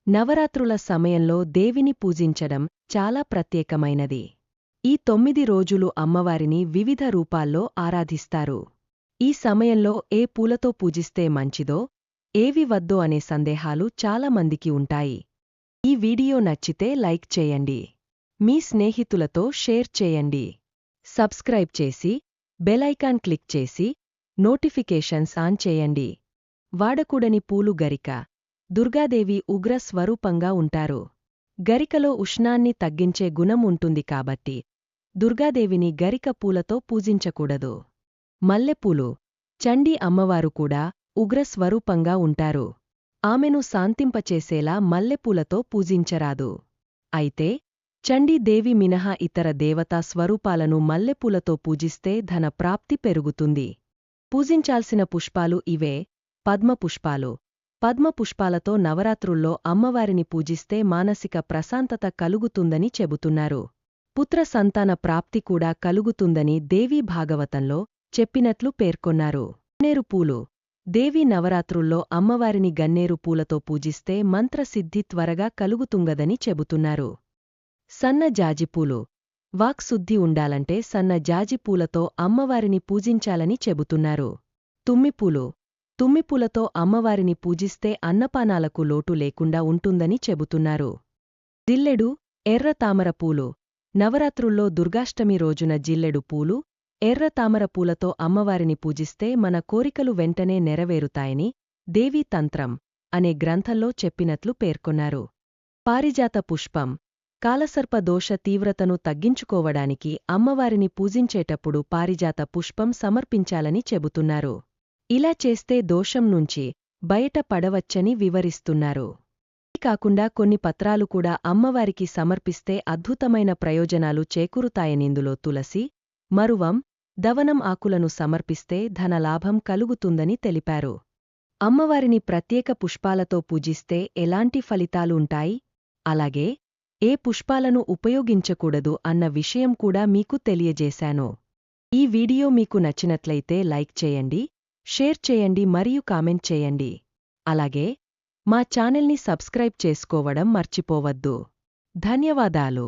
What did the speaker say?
నవరాత్రుల సమయంలో దేవిని పూజించడం చాలా ప్రత్యేకమైనది. ఈ 9 రోజులు అమ్మవారిని వివిధ రూపాల్లో ఆరాధిస్తారు. ఈ సమయంలో ఏ పూలతో పూజిస్తే మంచిదో, ఏవి వద్దో అనే సందేహాలు చాలా మందికి ఉంటాయి. ఈ వీడియో నచ్చితే లైక్ చేయండి. మీ స్నేహితులతో షేర్ చేయండి. సబ్స్క్రైబ్ చేసి, బెల్ ఐకాన్ క్లిక్ చేసి, నోటిఫికేషన్స్ ఆన్ చేయండి. వాడకూడని పూలు గరిక. దుర్గాదేవి ఉగ్ర స్వరూపంగా ఉంటారు. గరికలో ఉష్ణాన్ని తగ్గించే గుణం ఉంటుంది కాబట్టి దుర్గాదేవిని గరిక పూలతో పూజించకూడదు. మల్లెపూలు. చండీ అమ్మవారు కూడా ఉగ్ర స్వరూపంగా ఉంటారు. ఆమెను శాంతింపచేసేలా మల్లెపూలతో పూజించరాదు. అయితే చండీదేవి మినహా ఇతర దేవతా స్వరూపాలను మల్లెపూలతో పూజిస్తే ధన ప్రాప్తి పెరుగుతుంది. పూజించాల్సిన పుష్పాలు ఇవే: పద్మపుష్పాలు. పద్మపుష్పాలతో నవరాత్రుల్లో అమ్మవారిని పూజిస్తే మానసిక ప్రశాంతత కలుగుతుందని చెబుతున్నారు. పుత్ర సంతాన ప్రాప్తి కూడా కలుగుతుందని దేవీ భాగవతంలో చెప్పినట్లు పేర్కొన్నారు. గన్నేరు పూలు. దేవీ నవరాత్రుల్లో అమ్మవారిని గన్నేరు పూలతో పూజిస్తే మంత్రసిద్ధి త్వరగా కలుగుతుంగదని చెబుతున్నారు. సన్న జాజిపూలు. వాక్శుద్ధి ఉండాలంటే సన్న జాజిపూలతో అమ్మవారిని పూజించాలని చెబుతున్నారు. తుమ్మిపూలు. తుమ్మిపూలతో అమ్మవారిని పూజిస్తే అన్నపానాలకు లోటు లేకుండా ఉంటుందని చెబుతున్నారు. జిల్లెడు, ఎర్ర తామర పూలు. నవరాత్రుల్లో దుర్గాష్టమి రోజున జిల్లెడు పూలు, ఎర్ర తామర పూలతో అమ్మవారిని పూజిస్తే మన కోరికలు వెంటనే నెరవేరుతాయని దేవీ తంత్రం అనే గ్రంథంలో చెప్పినట్లు పేర్కొన్నారు. పారిజాత పుష్పం. కాలసర్ప దోష తీవ్రతను తగ్గించుకోవడానికి అమ్మవారిని పూజించేటప్పుడు పారిజాత పుష్పం సమర్పించాలని చెబుతున్నారు. ఇలా చేస్తే దోషం నుంచి బయట పడవచ్చని వివరిస్తున్నారు. ఇది కాకుండా కొన్ని పత్రాలు కూడా అమ్మవారికి సమర్పిస్తే అద్భుతమైన ప్రయోజనాలు చేకూరుతాయనిందులో తులసి, మరువం, దవనం ఆకులను సమర్పిస్తే ధనలాభం కలుగుతుందని తెలిపారు. అమ్మవారిని ప్రత్యేక పుష్పాలతో పూజిస్తే ఎలాంటి ఫలితాలు ఉంటాయి, అలాగే ఏ పుష్పాలను ఉపయోగించకూడదు అన్న విషయం కూడా మీకు తెలియజేశాను. ఈ వీడియో మీకు నచ్చినట్లయితే లైక్ చేయండి, షేర్ చేయండి మరియు కామెంట్ చేయండి. అలాగే మా ఛానల్ని సబ్స్క్రైబ్ చేసుకోవడం మర్చిపోవద్దు. ధన్యవాదాలు.